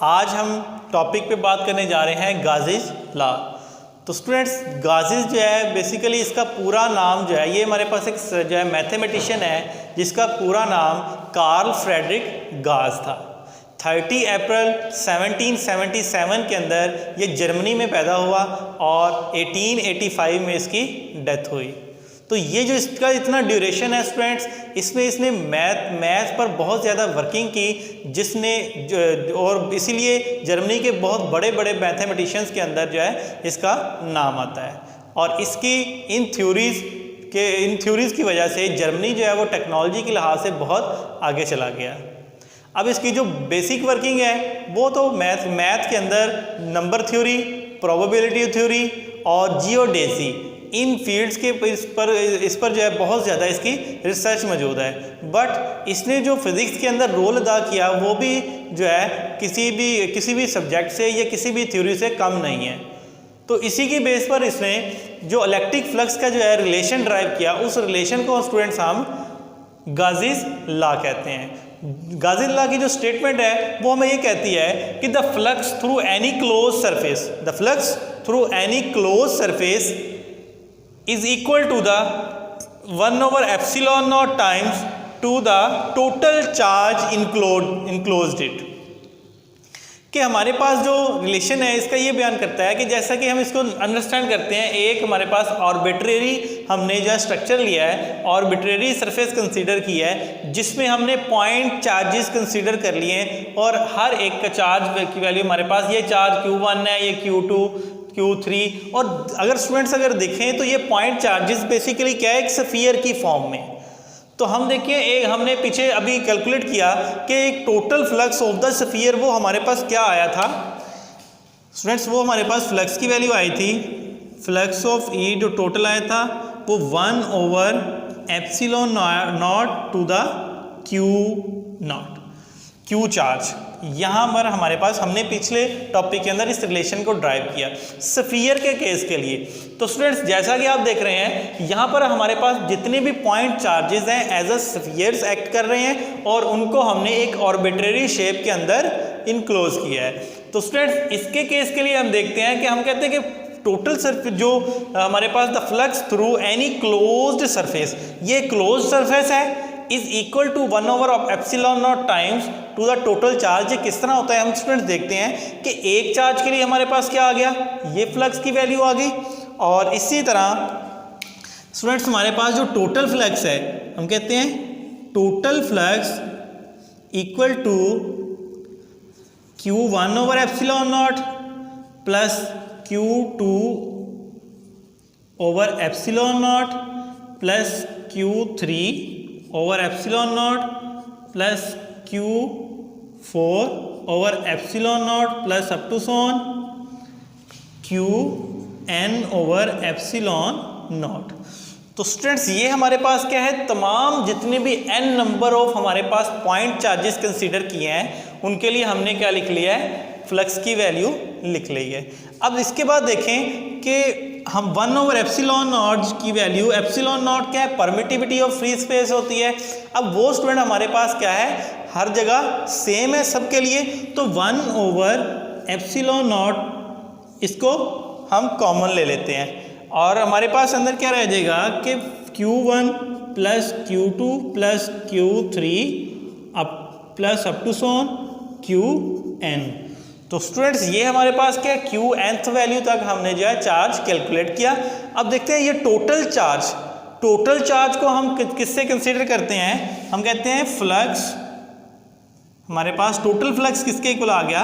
आज हम टॉपिक पे बात करने जा रहे हैं गाज़ीज़ लॉ। तो स्टूडेंट्स, गाज़ीज़ जो है बेसिकली इसका पूरा नाम जो है, ये हमारे पास एक जो है मैथमेटिशियन है जिसका पूरा नाम कार्ल फ्रेडरिक गाज़ था। 30 अप्रैल 1777 के अंदर ये जर्मनी में पैदा हुआ और 1885 में इसकी डेथ हुई। तो ये जो इसका इतना ड्यूरेशन है स्टूडेंट्स, इसमें इसने मैथ पर बहुत ज़्यादा वर्किंग की, जिसने और इसीलिए जर्मनी के बहुत बड़े बड़े मैथमेटिशियंस के अंदर जो है इसका नाम आता है। और इसकी इन थ्योरीज़ की वजह से जर्मनी जो है वो टेक्नोलॉजी के लिहाज से बहुत आगे चला गया। अब इसकी जो बेसिक वर्किंग है वो तो मैथ के अंदर नंबर थ्योरी, प्रोबेबिलिटी थ्योरी और जियोडेसी, इन फील्ड्स के इस पर जो है बहुत ज़्यादा इसकी रिसर्च मौजूद है। बट इसने जो फिज़िक्स के अंदर रोल अदा किया वो भी जो है किसी भी सब्जेक्ट से या किसी भी थ्योरी से कम नहीं है। तो इसी की बेस पर इसने जो इलेक्ट्रिक फ्लक्स का जो है रिलेशन ड्राइव किया, उस रिलेशन को स्टूडेंट्स हम गाज़ीज़ लॉ कहते हैं। गाज़ीज़ लॉ की जो स्टेटमेंट है वो हमें ये कहती है कि the flux through any close surface is equal to the 1 over epsilon naught times to the total charge enclosed it। कि हमारे पास जो रिलेशन है इसका ये बयान करता है कि जैसा कि हम इसको अंडरस्टैंड करते हैं, एक हमारे पास आर्बिट्रेरी हमने जो स्ट्रक्चर लिया है, आर्बिट्रेरी सरफेस कंसीडर किया है जिसमें हमने पॉइंट चार्जेस कंसीडर कर लिए हैं और हर एक का चार्ज की वैल्यू हमारे पास, ये चार्ज Q1 है, ये Q2, Q3। और अगर स्टूडेंट्स अगर देखें तो ये पॉइंट चार्जेस बेसिकली क्या है, एक स्फीयर की फॉर्म में। तो हम देखिए हमने पीछे अभी कैलकुलेट किया कि एक total flux of the sphere वो हमारे पास क्या आया था स्टूडेंट्स, वो हमारे पास फ्लक्स की वैल्यू आई थी, फ्लक्स ऑफ ई जो टोटल आया था वो 1 over epsilon naught to the Q charge. यहाँ पर हमारे पास हमने पिछले टॉपिक के अंदर इस रिलेशन को ड्राइव किया स्फीयर के केस के लिए। तो स्टूडेंट्स, जैसा कि आप देख रहे हैं यहाँ पर हमारे पास जितने भी पॉइंट चार्जेस हैं एज अ स्फीयर्स एक्ट कर रहे हैं और उनको हमने एक आर्बिट्रेरी शेप के अंदर इनक्लोज किया है। तो स्टूडेंट्स, इसके केस के लिए हम देखते हैं कि हम कहते हैं कि टोटल सरफेस जो हमारे पास the flux through any closed surface, ये क्लोज सरफेस है, is equal to 1 over epsilon naught times to the total charge. ये किस तरह होता है हम स्टूडेंट्स देखते हैं कि एक चार्ज के लिए हमारे पास क्या आ गया, ये फ्लक्स की वैल्यू आ गई। और इसी तरह स्टूडेंट्स हमारे पास जो टोटल फ्लक्स है, हम कहते हैं total flux equal to Q1 over epsilon naught plus Q2 over epsilon naught plus Q3 over epsilon naught plus Q4 over epsilon naught plus up to so on Qn over epsilon naught. तो students, ये हमारे पास क्या है, तमाम जितने भी n number of हमारे पास पॉइंट चार्जेस कंसीडर किए हैं उनके लिए हमने क्या लिख लिया है, फ्लक्स की वैल्यू लिख ली है। अब इसके बाद देखें कि हम 1 over एप्सिलॉन नॉट की वैल्यू, एप्सिलॉन नॉट क्या है, परमिटिविटी ऑफ फ्री स्पेस होती है। अब वो स्टूडेंट हमारे पास क्या है, हर जगह सेम है सबके लिए। तो 1 over एप्सिलॉन नॉट इसको हम कॉमन ले लेते हैं और हमारे पास अंदर क्या रह जाएगा कि Q1 plus Q2 plus Q3 plus up to so on Qn। तो स्टूडेंट्स, ये हमारे पास क्या है, Qnth वैल्यू तक हमने जो है चार्ज कैलकुलेट किया। अब देखते हैं ये टोटल चार्ज को हम किससे कंसीडर करते हैं, हम कहते हैं फ्लक्स, हमारे पास टोटल फ्लक्स किसके इक्वल आ गया,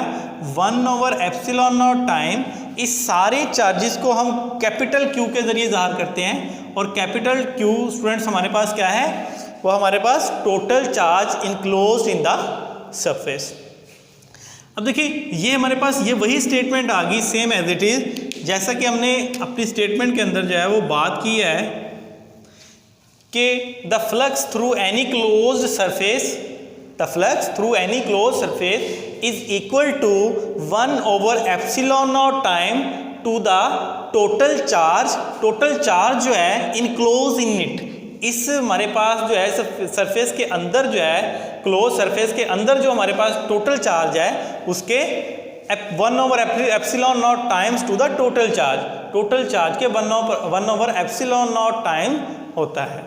1 over एप्सिलॉन नॉट टाइम। इस सारे चार्जेस को हम कैपिटल Q के जरिए ज़ाहिर करते हैं और कैपिटल Q स्टूडेंट्स हमारे पास क्या है, वो हमारे पास total charge enclosed in the surface. अब देखिए ये हमारे पास ये वही स्टेटमेंट आ गई सेम एज इट इज, जैसा कि हमने अपनी स्टेटमेंट के अंदर जो है वो बात की है कि the flux through any closed surface is equal to 1 over epsilon naught time to the total charge जो है इनक्लोज इन इट। इस हमारे पास जो है सरफेस के अंदर जो है क्लोज सरफेस के अंदर जो हमारे पास टोटल चार्ज है उसके 1/ε0 times to the total charge के 1/ε0 टाइम होता है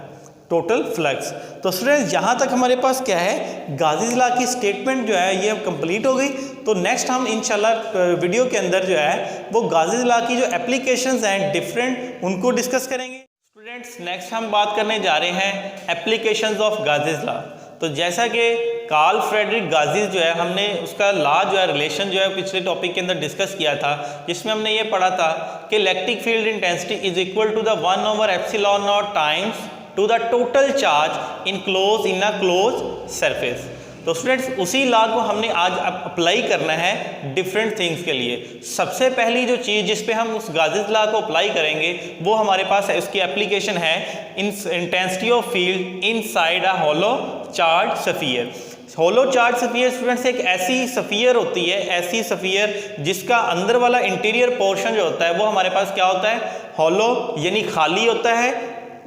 टोटल फ्लक्स। तो स्टूडेंट्स यहाँ तक हमारे पास क्या है, गाज़ीज़ लॉ की स्टेटमेंट जो है ये अब कंप्लीट हो गई। तो नेक्स्ट हम इंशाल्लाह वीडियो के अंदर जो है वो गाज़ीज़ लॉ की जो एप्लीकेशंस हैं डिफरेंट उनको डिस्कस करेंगे। स्टूडेंट्स नेक्स्ट हम बात करने जा रहे हैं एप्लीकेशंस ऑफ गाज़ीज़ लॉ। तो जैसा कि कार्ल फ्रेडरिक गाज़ीज़ जो है हमने उसका लॉ जो है रिलेशन जो है पिछले टॉपिक के अंदर डिस्कस किया था, जिसमें हमने ये पढ़ा था कि electric field intensity is equal to the 1/ε0 times to the total charge in a close surface. तो स्टूडेंट्स उसी लॉ को हमने आज अप्लाई करना है डिफरेंट थिंग्स के लिए। सबसे पहली जो चीज़ जिस पे हम उस गाज़ीज़ लॉ को अप्लाई करेंगे वो हमारे पास है, उसकी एप्लीकेशन है intensity of field inside a hollow charge sphere. Hollow charge sphere students एक ऐसी स्फीयर होती है, ऐसी स्फीयर जिसका अंदर वाला इंटीरियर पोर्शन जो होता है वो हमारे पास क्या होता है, होलो यानी खाली होता है,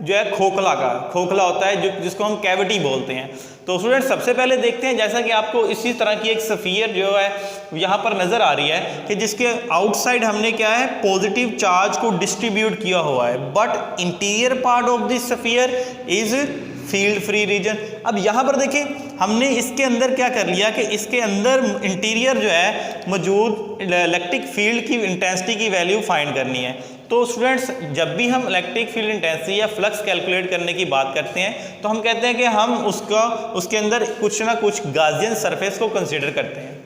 जो है खोखला होता है, जिसको हम कैविटी बोलते हैं। तो स्टूडेंट सबसे पहले देखते हैं, जैसा कि आपको इसी तरह की एक स्फीयर जो है यहाँ पर नज़र आ रही है कि जिसके आउटसाइड हमने क्या है पॉजिटिव चार्ज को डिस्ट्रीब्यूट किया हुआ है, but interior part of this sphere is field free region. अब यहाँ पर देखिए हमने इसके अंदर क्या कर लिया कि इसके अंदर इंटीरियर जो है मौजूद इलेक्ट्रिक फील्ड की इंटेंसिटी की वैल्यू फाइंड करनी है। तो स्टूडेंट्स जब भी हम इलेक्ट्रिक फील्ड इंटेंसिटी या फ्लक्स कैलकुलेट करने की बात करते हैं तो हम कहते हैं कि हम उसके अंदर कुछ ना कुछ गासियन सरफेस को कंसीडर करते हैं।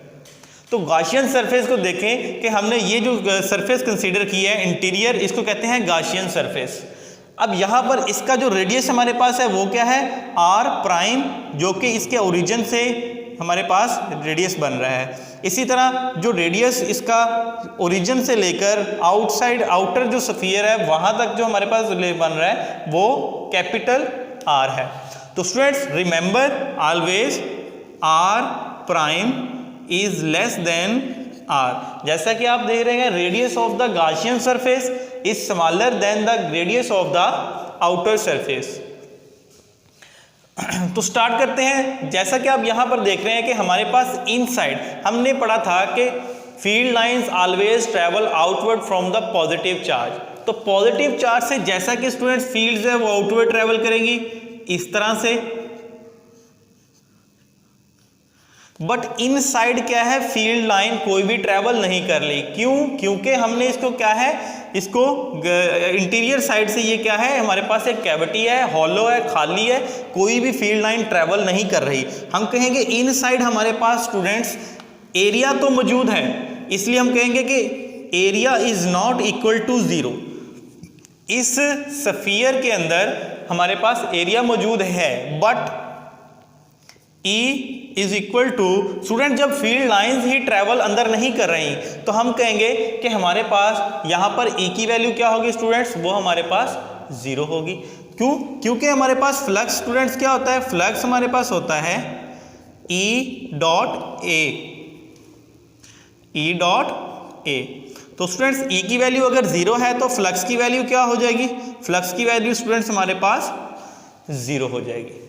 तो गासियन सरफेस को देखें कि हमने ये जो सरफेस कंसीडर की है इंटीरियर, इसको कहते हैं गासियन सरफेस। अब यहाँ पर इसका जो रेडियस हमारे पास है वो क्या है, आर प्राइम, जो कि इसके ओरिजिन से हमारे पास रेडियस बन रहा है। इसी तरह जो रेडियस इसका ओरिजिन से लेकर आउटर जो स्फीयर है वहाँ तक जो हमारे पास बन रहा है वो कैपिटल आर है। तो students remember always R prime is less than R. जैसा कि आप देख रहे हैं radius of the Gaussian surface is smaller than the radius of the outer surface. तो स्टार्ट करते हैं। जैसा कि आप यहां पर देख रहे हैं कि हमारे पास इनसाइड हमने पढ़ा था कि field lines always travel outward from the positive charge. तो पॉजिटिव चार्ज से जैसा कि स्टूडेंट्स फील्ड्स है वो आउटवर्ड ट्रेवल करेंगी इस तरह से, बट इनसाइड क्या है फील्ड लाइन कोई भी ट्रेवल नहीं कर रही। क्यों? क्योंकि हमने इसको क्या है, इसको इंटीरियर साइड से ये क्या है हमारे पास एक कैविटी है, हॉलो है, खाली है, कोई भी फील्ड लाइन ट्रेवल नहीं कर रही। हम कहेंगे इनसाइड हमारे पास स्टूडेंट्स एरिया तो मौजूद है, इसलिए हम कहेंगे कि area is not equal to 0। इस स्फीयर के अंदर हमारे पास एरिया मौजूद है, but E is equal to student जब फील्ड लाइंस ही ट्रेवल अंदर नहीं कर रही तो हम कहेंगे कि हमारे पास यहाँ पर E की वैल्यू क्या होगी स्टूडेंट्स, वो हमारे पास 0 होगी। क्यों? क्योंकि हमारे पास फ्लक्स स्टूडेंट्स क्या होता है, फ्लक्स हमारे पास होता है E डॉट ए। तो स्टूडेंट्स E की वैल्यू अगर 0 है तो फ्लक्स की वैल्यू क्या हो जाएगी, फ्लक्स की वैल्यू स्टूडेंट्स हमारे पास 0 हो जाएगी।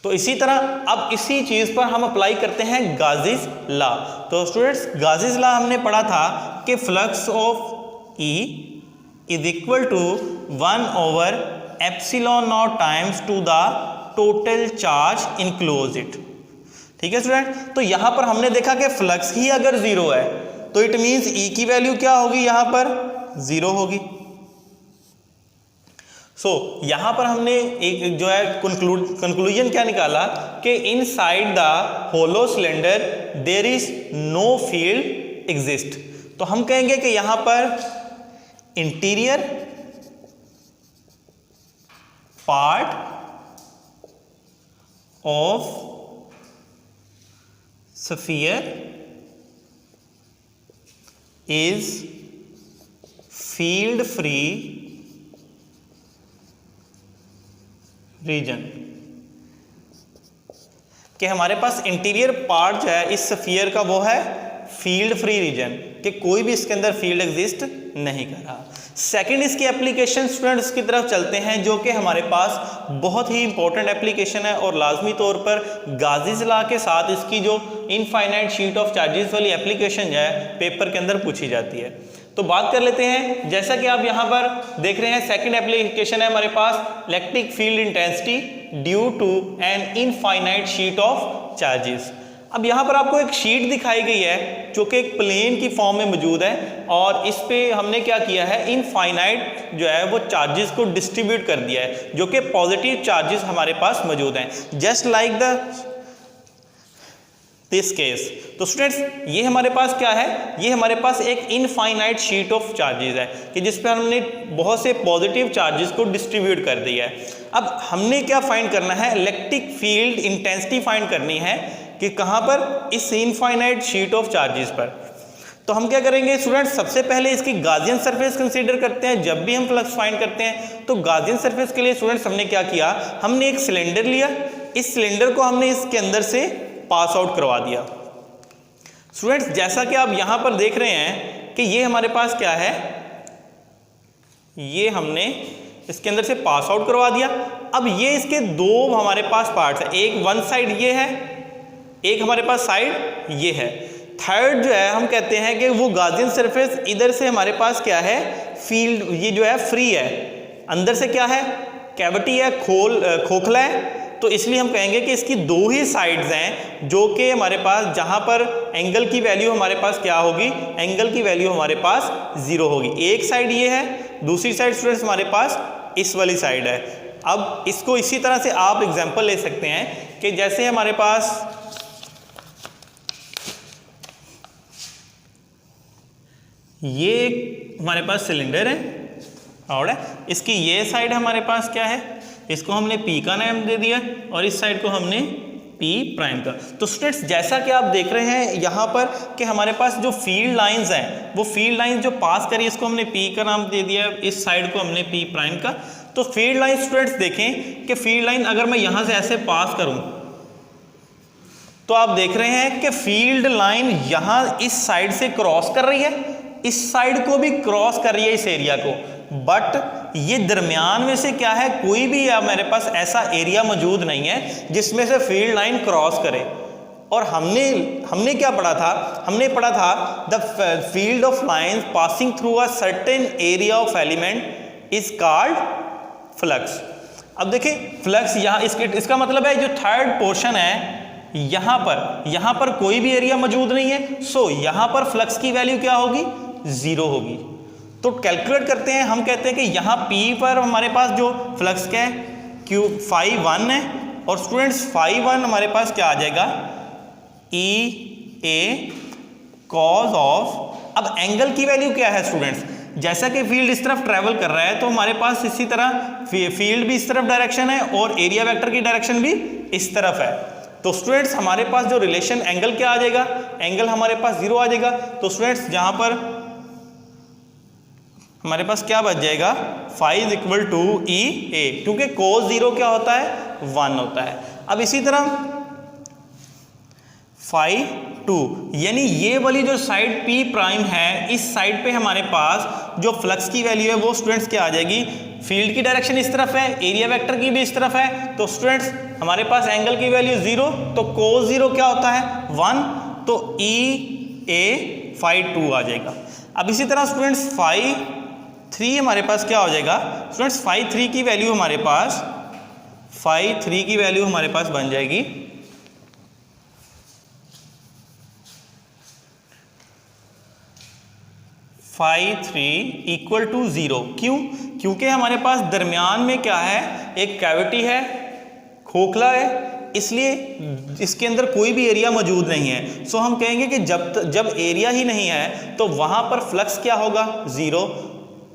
तो इसी तरह अब इसी चीज पर हम अप्लाई करते हैं गाज़ीज़ लॉ। तो स्टूडेंट्स गाज़ीज़ लॉ हमने पढ़ा था कि flux of E is equal to 1/ε0 times to the total charge enclose it. ठीक है स्टूडेंट, तो यहां पर हमने देखा कि फ्लक्स ही अगर 0 है तो इट मींस E की वैल्यू क्या होगी, यहां पर 0 होगी। यहां पर हमने एक जो है कंक्लूजन क्या निकाला कि inside the hollow cylinder there is no field exist. तो हम कहेंगे कि यहां पर interior part of sphere is field free region. कि हमारे पास इंटीरियर पार्ट जो है इस स्फीयर का वो है फील्ड फ्री रीजन, कि कोई भी इसके अंदर फील्ड एग्जिस्ट नहीं कर रहा। सेकंड इसकी एप्लीकेशन स्टूडेंट्स की तरफ चलते हैं, जो कि हमारे पास बहुत ही इंपॉर्टेंट एप्लीकेशन है और लाजमी तौर पर गाजीज लॉ के साथ इसकी जो इनफाइनाइट शीट ऑफ चार्जेस वाली एप्लीकेशन है पेपर के अंदर पूछी जाती है। तो बात कर लेते हैं, जैसा कि आप यहाँ पर देख रहे हैं सेकंड एप्लीकेशन है हमारे पास electric field intensity due to an infinite sheet of charges. अब यहाँ पर आपको एक शीट दिखाई गई है जो कि एक प्लेन की फॉर्म में मौजूद है और इस पे हमने क्या किया है, इनफाइनाइट जो है वो चार्जेस को डिस्ट्रीब्यूट कर दिया है, जो कि पॉजिटिव चार्जेस हमारे पास मौजूद हैं, जस्ट लाइक दिस केस। तो स्टूडेंट्स ये हमारे पास क्या है, ये हमारे पास एक इनफाइनाइट शीट ऑफ चार्जेस है कि जिस पे हमने बहुत से पॉजिटिव चार्जेस को डिस्ट्रीब्यूट कर दिया है। अब हमने क्या फाइंड करना है, इलेक्ट्रिक फील्ड इंटेंसिटी फाइंड करनी है कि कहाँ पर, इस इनफाइनाइट शीट ऑफ चार्जेस पर। तो हम क्या करेंगे स्टूडेंट्स, सबसे पहले इसकी गाउसियन सरफेस कंसीडर करते हैं। जब भी हम फ्लक्स फाइंड करते हैं तो गाउसियन सरफेस के लिए स्टूडेंट्स हमने क्या किया, हमने एक सिलेंडर लिया, इस सिलेंडर को हमने इसके अंदर से पास आउट करवा दिया। स्टूडेंट्स जैसा कि आप यहां पर देख रहे हैं कि ये हमारे पास क्या है, ये हमने इसके अंदर से पास आउट करवा दिया। अब ये इसके दो हमारे पास पार्ट्स है, एक वन साइड ये है, एक हमारे पास साइड ये है। थर्ड जो है हम कहते हैं कि वो गाउसियन सरफेस इधर से हमारे पास क्या है, फील्ड ये जो है फ्री है, अंदर से क्या है, कैविटी है, खोखला है। तो इसलिए हम कहेंगे कि इसकी दो ही साइड्स हैं जो कि हमारे पास, जहां पर एंगल की वैल्यू हमारे पास क्या होगी, एंगल की वैल्यू हमारे पास 0 होगी। एक साइड ये है, दूसरी साइड स्टूडेंट्स हमारे पास इस वाली साइड है। अब इसको इसी तरह से आप एग्जांपल ले सकते हैं कि जैसे हमारे पास ये हमारे पास सिलेंडर है और इसकी ये साइड हमारे पास क्या है, इसको हमने P का नाम दे दिया और इस साइड को हमने P प्राइम का। तो स्टूडेंट्स जैसा कि आप देख रहे हैं यहाँ पर कि हमारे पास जो फील्ड लाइंस हैं, वो फील्ड लाइंस जो पास करी इसको हमने P का नाम दे दिया, इस साइड को हमने P प्राइम का। तो फील्ड लाइन स्टूडेंट्स देखें कि फील्ड लाइन अगर मैं यहाँ से ऐसे पास करूँ तो आप देख रहे हैं कि फील्ड लाइन यहाँ इस साइड से क्रॉस कर रही है, इस साइड को भी क्रॉस कर रही है इस एरिया को, बट ये दरमियान में से क्या है, कोई भी मेरे पास ऐसा एरिया मौजूद नहीं है जिसमें से फील्ड लाइन क्रॉस करे। और हमने क्या पढ़ा था, हमने पढ़ा था the field of lines passing through a certain area of element is called flux. अब देखिए फ्लक्स यहाँ इसका मतलब है जो थर्ड पोर्शन है यहाँ पर कोई भी एरिया मौजूद नहीं है, सो यहाँ पर फ्लक्स की वैल्यू क्या होगी, 0 होगी। तो कैलकुलेट करते हैं, हम कहते हैं कि यहाँ P पर हमारे पास जो फ्लक्स क्या है, Q phi 1 है और स्टूडेंट्स phi 1 हमारे पास क्या आ जाएगा, EA cos ऑफ। अब एंगल की वैल्यू क्या है स्टूडेंट्स, जैसा कि फील्ड इस तरफ ट्रेवल कर रहा है तो हमारे पास इसी तरह फील्ड भी इस तरफ डायरेक्शन है और एरिया वेक्टर की डायरेक्शन भी इस तरफ है। तो स्टूडेंट्स हमारे पास जो रिलेशन एंगल क्या आ जाएगा, एंगल हमारे पास 0 आ जाएगा। तो स्टूडेंट्स जहां पर हमारे पास क्या बच जाएगा, phi is equal to EA, क्योंकि cos 0 क्या होता है, 1 होता है। अब इसी तरह phi 2, यानी ये वाली जो साइड P प्राइम है, इस साइड पे हमारे पास जो फ्लक्स की वैल्यू है वो स्टूडेंट्स क्या आ जाएगी, फील्ड की डायरेक्शन इस तरफ है, एरिया वेक्टर की भी इस तरफ है। तो स्टूडेंट्स हमारे पास एंगल की वैल्यू 0, तो cos 0 क्या होता है, 1, तो EA phi 2 आ जाएगा। अब इसी तरह स्टूडेंट्स phi 3 हमारे पास क्या हो जाएगा, स्टूडेंट्स phi 3 की वैल्यू हमारे पास, phi 3 की वैल्यू हमारे पास बन जाएगी phi 3 इक्वल टू 0। क्यों, क्योंकि हमारे पास दरमियान में क्या है, एक कैविटी है, खोखला है, इसलिए इसके अंदर कोई भी एरिया मौजूद नहीं है। सो हम कहेंगे कि जब एरिया ही नहीं है तो वहां पर फ्लक्स क्या होगा, 0,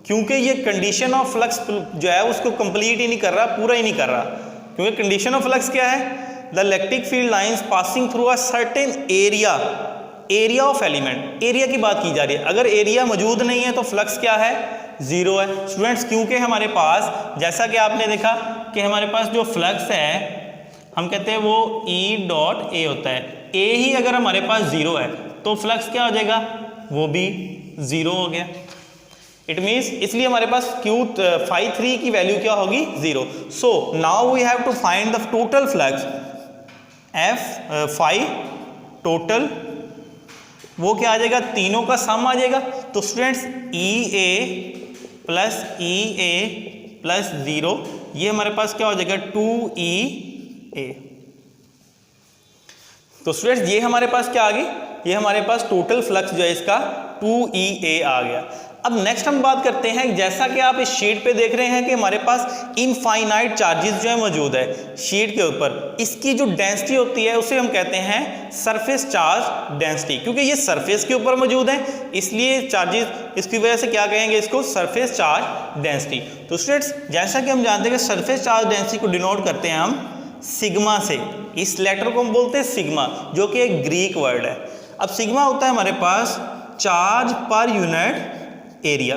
क्योंकि ये कंडीशन ऑफ फ्लक्स जो है उसको कंप्लीट ही नहीं कर रहा, पूरा ही नहीं कर रहा। क्योंकि कंडीशन ऑफ फ्लक्स क्या है, the electric field lines passing through a certain area of element, area की बात की जा रही है। अगर एरिया मौजूद नहीं है तो फ्लक्स क्या है, 0 है स्टूडेंट्स। क्योंकि हमारे पास जैसा कि आपने देखा कि हमारे पास जो फ्लक्स है हम कहते हैं वो E डॉट A होता है। A ही अगर हमारे पास 0 है तो फ्लक्स क्या हो जाएगा, वो भी 0 हो गया। इट मीन्स इसलिए हमारे पास Q3 की वैल्यू क्या होगी, 0। So now we have to find the total flux F total, वो क्या आ जाएगा, तीनों का सम आ जाएगा। तो students EA plus EA plus 0, ये हमारे पास क्या हो जाएगा 2EA। तो स्टूडेंट्स ये हमारे पास क्या आ गई, ये हमारे पास टोटल फ्लक्स जो है इसका 2EA आ गया। अब नेक्स्ट हम बात करते हैं, जैसा कि आप इस शीट पे देख रहे हैं कि हमारे पास इनफाइनाइट चार्जेस जो है मौजूद है शीट के ऊपर, इसकी जो डेंसिटी होती है उसे हम कहते हैं सरफेस चार्ज डेंसिटी, क्योंकि ये सरफेस के ऊपर मौजूद है इसलिए चार्जेस, इसकी वजह से क्या कहेंगे इसको, सरफेस चार्ज डेंसिटी। तो स्टूडेंट्स जैसा कि हम जानते हैं कि सरफेस चार्ज डेंसिटी को डिनोट करते हैं हम सिग्मा से, इस लेटर को हम बोलते हैं सिग्मा, जो कि एक ग्रीक वर्ड है। अब सिग्मा होता है हमारे पास चार्ज पर यूनिट एरिया।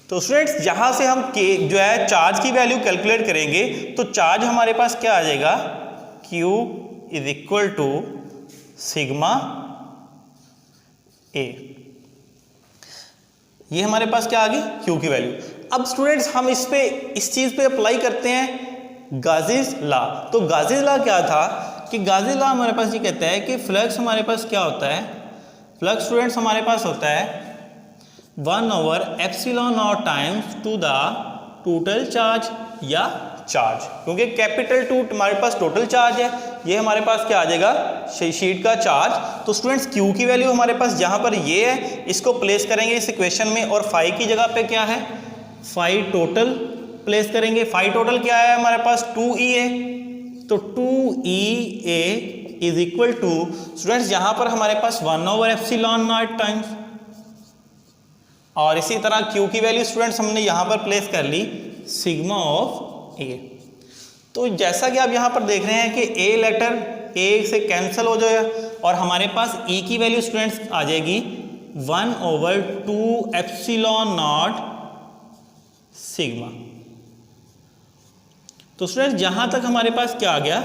तो स्टूडेंट्स जहां से हम जो है चार्ज की वैल्यू कैलकुलेट करेंगे तो चार्ज हमारे पास क्या आ जाएगा, Q is equal to sigma A। ये हमारे पास क्या आ गई, Q की वैल्यू। अब स्टूडेंट्स हम इस चीज पे अप्लाई करते हैं गाजेस लॉ। तो गाजेस लॉ क्या था कि गाजेस लॉ हमारे पास ये कहता है कि फ्लक्स हमारे पास क्या होता है, फ्लक्स स्टूडेंट्स हमारे पास होता है 1/ε0 times to the total charge या चार्ज, क्योंकि कैपिटल टू हमारे पास टोटल चार्ज है, ये हमारे पास क्या आ जाएगा शीट का चार्ज। तो स्टूडेंट्स Q की वैल्यू हमारे पास जहां पर ये है इसको प्लेस करेंगे इस इक्वेशन में, और फाई की जगह पे क्या है, फाई टोटल प्लेस करेंगे। फाई टोटल क्या है हमारे पास 2EA, तो 2EA is equal to students यहां पर हमारे पास 1/ε0 टाइम्स, और इसी तरह Q की वैल्यू स्टूडेंट्स हमने यहां पर प्लेस कर ली सिग्मा ऑफ A। तो जैसा कि आप यहां पर देख रहे हैं कि A लेटर A से कैंसिल हो जाएगा और हमारे पास E की वैल्यू स्टूडेंट्स आ जाएगी 1/2ε0 सिग्मा। तो स्टूडेंट्स यहां तक हमारे पास क्या आ गया,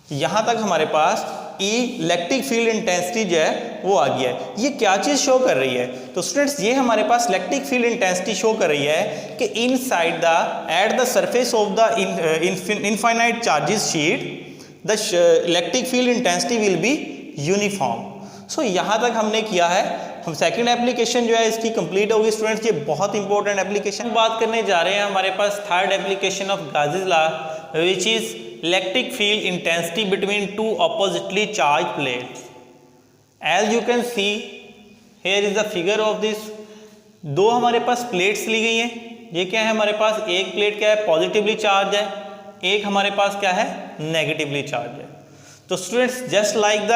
यहां तक हमारे पास इलेक्ट्रिक फील्ड इंटेंसिटी जो है वो आ गया है। ये क्या चीज शो कर रही है, तो स्टूडेंट्स ये हमारे पास इलेक्ट्रिक फील्ड इंटेंसिटी शो कर रही है कि inside the at the surface of the infinite charges sheet the electric field intensity will be uniform. So यहाँ तक हमने किया है, हम सेकंड एप्लीकेशन जो है इसकी कंप्लीट होगी स्टूडेंट्स। ये बहुत इंपॉर्टेंट एप्लीकेशन बात करने जा रहे हैं, हमारे पास third application of Gauss's law which is electric field intensity between two oppositely charge plates. As you can see here is the figure of this, दो हमारे पास प्लेट्स ली गई हैं। ये क्या है हमारे पास, एक प्लेट क्या है पॉजिटिवली चार्ज है, एक हमारे पास क्या है नेगेटिवली चार्ज है। तो students just like the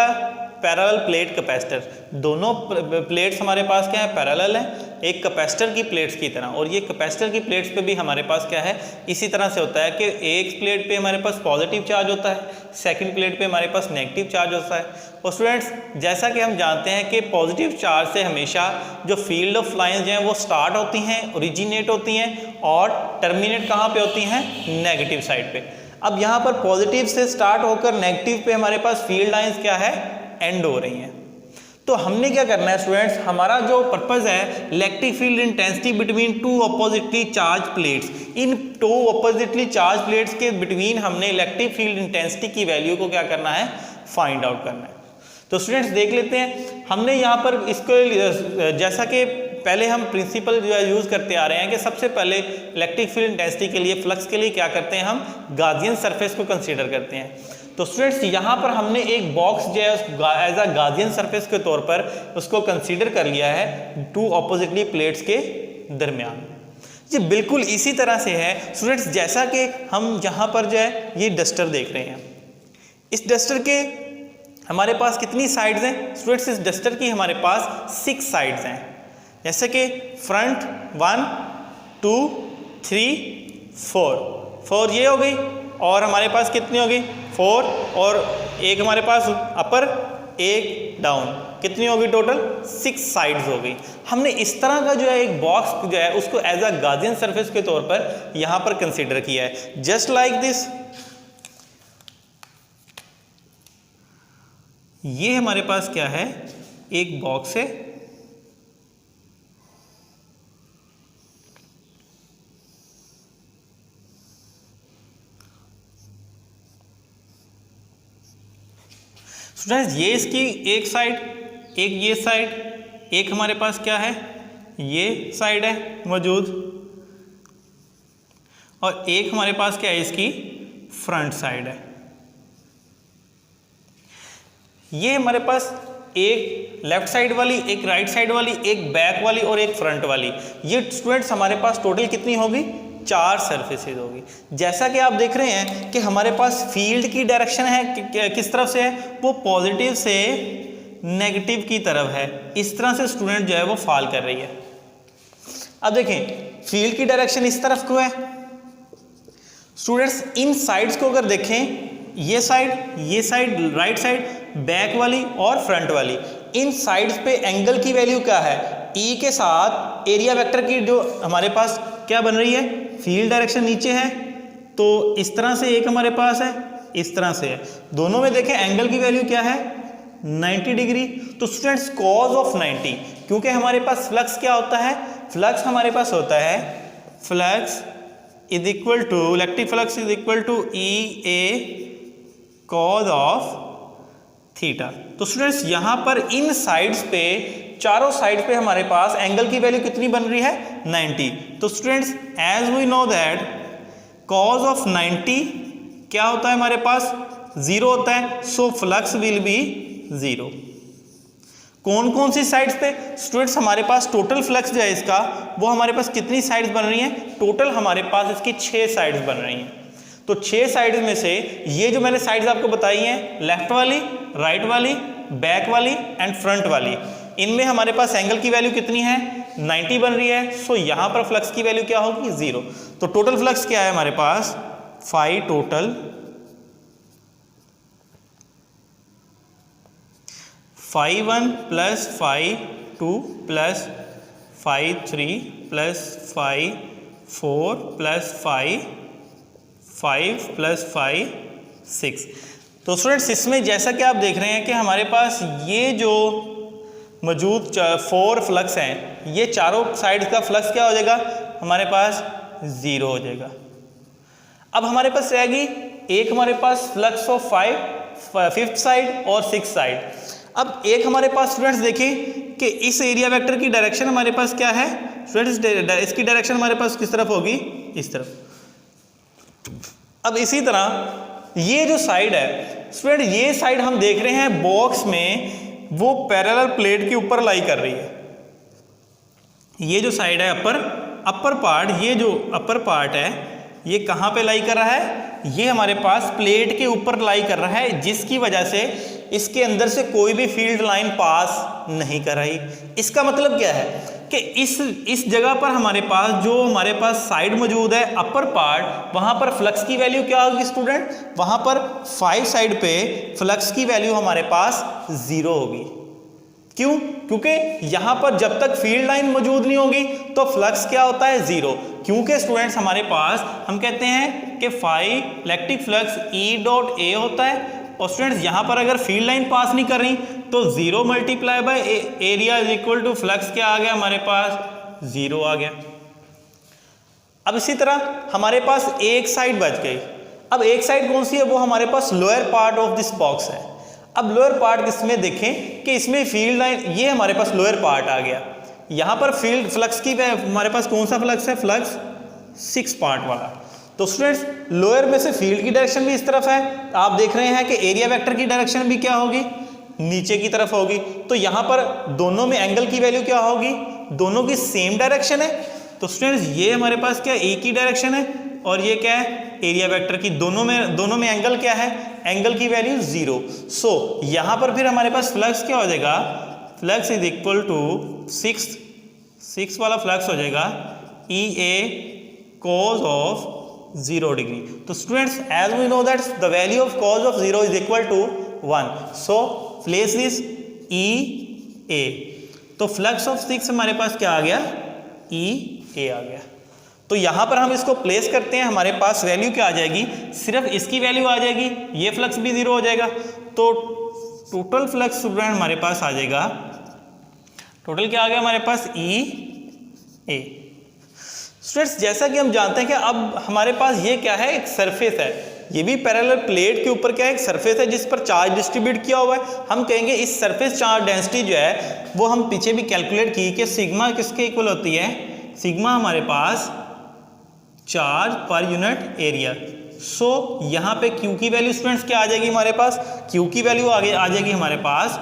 parallel plate capacitor, दोनों प्लेट्स हमारे पास क्या है पैरेलल है, एक कैपेसिटर की प्लेट्स की तरह। और ये कैपेसिटर की प्लेट्स पे भी हमारे पास क्या है इसी तरह से होता है कि एक प्लेट पे हमारे पास पॉजिटिव चार्ज होता है, सेकंड प्लेट पे हमारे पास नेगेटिव चार्ज होता है। और स्टूडेंट्स जैसा कि हम जानते हैं कि पॉजिटिव चार्ज से हमेशा जो फील्ड ऑफ लाइंस जो हैं वो स्टार्ट होती हैं, ओरिजिनेट होती हैं और टर्मिनेट कहाँ पे होती हैं, नेगेटिव साइड पे। अब यहाँ पर पॉजिटिव से स्टार्ट होकर नेगेटिव पे हमारे पास फील्ड लाइंस क्या है एंड हो रही हैं। तो हमने क्या करना है स्टूडेंट्स, हमारा जो पर्पस है electric field intensity between two oppositely charge plates, इन टू अपोजिटली चार्ज प्लेट्स के बिटवीन हमने इलेक्ट्रिक फील्ड इंटेंसिटी की वैल्यू को क्या करना है फाइंड आउट करना है। तो स्टूडेंट्स देख लेते हैं, हमने यहाँ पर इसको जैसा कि पहले हम प्रिंसिपल जो है यूज़ करते आ रहे हैं कि सबसे पहले इलेक्ट्रिक फील्ड इंटेंसिटी के लिए फ्लक्स के लिए क्या करते हैं हम गाजियन सरफेस को कंसीडर करते हैं। तो स्टूडेंट्स यहाँ पर हमने एक बॉक्स जो है एज अ गाजियन सरफेस के तौर पर उसको कंसीडर कर लिया है टू ऑपोजिटली प्लेट्स के दरमियान। ये बिल्कुल इसी तरह से है स्टूडेंट्स जैसा कि हम यहाँ पर जो है ये डस्टर देख रहे हैं। इस डस्टर के हमारे पास कितनी साइड्स हैं स्टूडेंट्स, इस डस्टर की हमारे पास 6 साइड्स हैं। जैसे कि फ्रंट 1 2 3 4 ये हो गई, और हमारे पास कितनी हो गई 4, और एक हमारे पास अपर एक डाउन, कितनी होगी टोटल 6 साइड्स हो गई। हमने इस तरह का जो है एक बॉक्स जो है उसको एज अ गाजियन सरफेस के तौर पर यहाँ पर कंसीडर किया है, जस्ट लाइक दिस। ये हमारे पास क्या है, एक बॉक्स है, स्टूडेंट्स ये इसकी एक साइड, एक ये साइड, एक हमारे पास क्या है, ये साइड है मौजूद, और एक हमारे पास क्या है, इसकी फ्रंट साइड है। ये हमारे पास एक लेफ्ट साइड वाली, एक राइट साइड वाली, एक बैक वाली और एक फ्रंट वाली, ये स्टूडेंट्स हमारे पास टोटल कितनी होगी, 4 सरफेसेज होगी। जैसा कि आप देख रहे हैं कि हमारे पास फील्ड की डायरेक्शन है किस तरफ से है, वो पॉजिटिव से नेगेटिव की तरफ है। इस तरह से स्टूडेंट जो है वो फॉल कर रही है। अब देखें फील्ड की डायरेक्शन इस तरफ को है स्टूडेंट्स। इन साइड्स को अगर देखें, ये साइड, राइट साइड, बैक वाली और फ्रंट वाली, इन साइड्स पे एंगल की वैल्यू क्या है, ई के साथ एरिया वेक्टर की जो हमारे पास क्या बन रही है, फील्ड डायरेक्शन नीचे है, तो इस तरह से एक हमारे पास है, इस तरह से है। दोनों में देखें एंगल की वैल्यू क्या है, 90 डिग्री। तो स्टूडेंट्स कॉज ऑफ 90, क्योंकि हमारे पास फ्लक्स क्या होता है, फ्लक्स हमारे पास होता है, flux is equal to, electric flux is equal to E A cos of theta. तो स्टूडेंट्स यहाँ पर इन साइड्स पे, चारों साइड पे हमारे पास एंगल की वैल्यू कितनी बन रही है, 90। तो students as we know that cos of 90 क्या होता है, हमारे पास 0 होता है, सो फ्लक्स विल बी 0। कौन कौन सी साइड्स पे स्टूडेंट्स, हमारे पास टोटल फ्लक्स जो है इसका, वो हमारे पास कितनी साइड्स बन रही हैं, टोटल हमारे पास इसकी 6 साइड्स बन रही हैं। तो 6 साइड्स में से ये जो मैंने साइड्स आपको बताई हैं, लेफ्ट वाली, राइट वाली, बैक वाली एंड फ्रंट वाली, इनमें हमारे पास एंगल की वैल्यू कितनी है, 90 बन रही है। सो यहां पर फ्लक्स की वैल्यू क्या होगी, 0। तो टोटल फ्लक्स क्या है हमारे पास, phi total, phi 1 plus phi 2 plus phi 3 plus phi 4 plus phi 5 plus 5 6। तो स्टूडेंट्स इसमें जैसा कि आप देख रहे हैं कि हमारे पास ये जो मौजूद 4 फ्लक्स हैं, ये चारों साइड का फ्लक्स क्या हो जाएगा, हमारे पास 0 हो जाएगा। अब हमारे पास रहेगी एक हमारे पास फ्लक्स ऑफ 5th साइड और 6th साइड। अब एक हमारे पास स्टूडेंट्स देखें कि इस एरिया वेक्टर की डायरेक्शन हमारे पास क्या है स्टूडेंट्स, इसकी डायरेक्शन हमारे पास किस तरफ होगी, इस तरफ। अब इसी तरह ये जो साइड है स्टूडेंट, ये साइड हम देख रहे हैं बॉक्स में, वो पैरेलल प्लेट के ऊपर लाई कर रही है। ये जो साइड है अपर पार्ट, ये जो अपर पार्ट है ये कहाँ पे लाई कर रहा है, ये हमारे पास प्लेट के ऊपर लाई कर रहा है, जिसकी वजह से इसके अंदर से कोई भी फील्ड लाइन पास नहीं कर रही। इसका मतलब क्या है कि इस जगह पर हमारे पास साइड मौजूद है, अपर पार्ट, वहां पर फ्लक्स की वैल्यू क्या होगी स्टूडेंट, वहां पर 5 साइड पे फ्लक्स की वैल्यू हमारे पास 0 होगी। क्यों, क्योंकि यहां पर जब तक फील्ड लाइन मौजूद नहीं होगी तो फ्लक्स क्या होता है, 0। क्योंकि स्टूडेंट्स हमारे पास हम कहते हैं कि phi electric flux E dot A होता है, और स्टूडेंट्स यहां पर अगर फील्ड लाइन पास नहीं कर रही तो 0 multiply by area is equal to flux क्या आ गया, हमारे पास 0 आ गया। अब इसी तरह हमारे पास एक साइड बच गई। अब एक साइड कौन सी है, वो हमारे पास lower part of this box है। अब लोअर पार्ट किसमें देखें कि इसमें फील्ड लाइन, ये हमारे पास लोअर पार्ट आ गया। यहां पर फील्ड फ्लक्स की हमारे पास कौन सा फ्लक्स है, फ्लक्स 6 पार्ट वाला। तो स्टूडेंट्स लोअर में से फील्ड की डायरेक्शन भी इस तरफ है, आप देख रहे हैं कि एरिया वेक्टर की डायरेक्शन भी क्या होगी, नीचे की तरफ होगी। तो यहां पर दोनों में एंगल की वैल्यू क्या होगी, दोनों की सेम डायरेक्शन है। तो स्टूडेंट्स ये हमारे पास क्या, एक ही डायरेक्शन है, और ये क्या है, एरिया वेक्टर की, दोनों में एंगल क्या है, एंगल की वैल्यू 0। सो यहां पर फिर हमारे पास फ्लक्स क्या हो जाएगा, फ्लक्स इज इक्वल टू 6 वाला फ्लक्स हो जाएगा E A cos of 0 degree. तो students as we know that the value of cos of 0 is equal to 1, so place this E A. तो फ्लक्स ऑफ 6 हमारे पास क्या आ गया, ई ए आ गया। तो यहां पर हम इसको प्लेस करते हैं, हमारे पास वैल्यू क्या आ जाएगी, सिर्फ इसकी वैल्यू आ जाएगी, ये फ्लक्स भी 0 हो जाएगा। तो टोटल फ्लक्स स्टूडेंट हमारे पास आ जाएगा, टोटल क्या आ गया हमारे पास ई ए। स्टूडेंट्स जैसा कि हम जानते हैं कि अब हमारे पास ये क्या है, एक सरफेस है, ये भी पैरेलल प्लेट के ऊपर क्या है, एक सरफेस है जिस पर चार्ज डिस्ट्रीब्यूट किया हुआ है। हम कहेंगे इस सरफेस चार्ज डेंसिटी जो है वो हम पीछे भी कैलकुलेट की कि सिग्मा किसके इक्वल होती है, सिग्मा हमारे पास चार्ज पर यूनिट एरिया। सो यहाँ पे Q की वैल्यू स्टूडेंट्स क्या आ जाएगी हमारे पास, Q की वैल्यू आगे आ जाएगी हमारे पास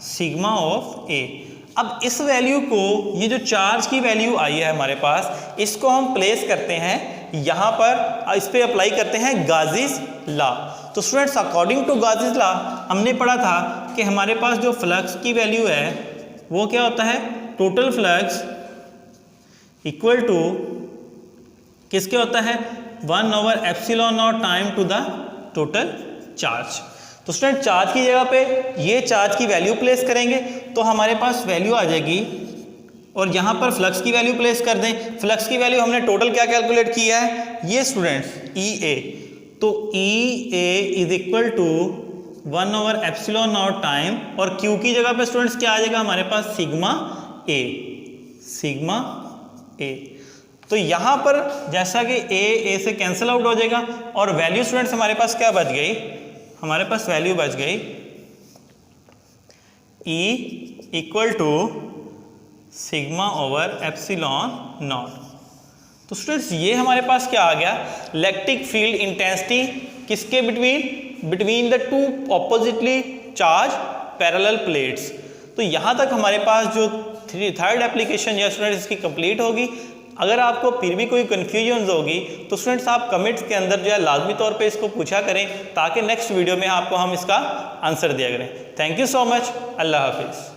सिग्मा ऑफ ए। अब इस वैल्यू को, ये जो चार्ज की वैल्यू आई है हमारे पास, इसको हम प्लेस करते हैं यहाँ पर, इस पे अप्लाई करते हैं गाजीज लॉ। तो स्टूडेंट्स अकॉर्डिंग टू गाजीज लॉ हमने पढ़ा था कि हमारे पास जो फ्लक्स की वैल्यू है वो क्या होता है, टोटल फ्लक्स इक्वल टू किसके होता है, 1/ε0 time to the total charge. तो स्टूडेंट चार्ज की जगह पे ये चार्ज की वैल्यू प्लेस करेंगे तो हमारे पास वैल्यू आ जाएगी, और यहाँ पर फ्लक्स की वैल्यू प्लेस कर दें। फ्लक्स की वैल्यू हमने टोटल क्या कैलकुलेट किया है, ये स्टूडेंट्स ई ए। तो ई ए इज इक्वल टू 1/ε0 टाइम, और Q की जगह पे स्टूडेंट्स क्या आ जाएगा हमारे पास, सिग्मा ए, सिग्मा ए। तो यहाँ पर जैसा कि ए से कैंसिल आउट हो जाएगा, और वैल्यू स्टूडेंट्स हमारे पास क्या बच गई, हमारे पास वैल्यू बच गई E equal to sigma over epsilon naught. तो स्टूडेंट्स ये हमारे पास क्या आ गया, इलेक्ट्रिक फील्ड इंटेंसिटी किसके between the two oppositely charge parallel plates. तो यहाँ तक हमारे पास जो थर्ड एप्लीकेशन या स्टूडेंट्स इसकी कंप्लीट होगी। अगर आपको फिर भी कोई कन्फ्यूजन होगी तो स्टूडेंट्स आप कमेंट्स के अंदर जो है लाजमी तौर पे इसको पूछा करें, ताकि नेक्स्ट वीडियो में आपको हम इसका आंसर दिया करें। थैंक यू सो मच, अल्लाह हाफिज़।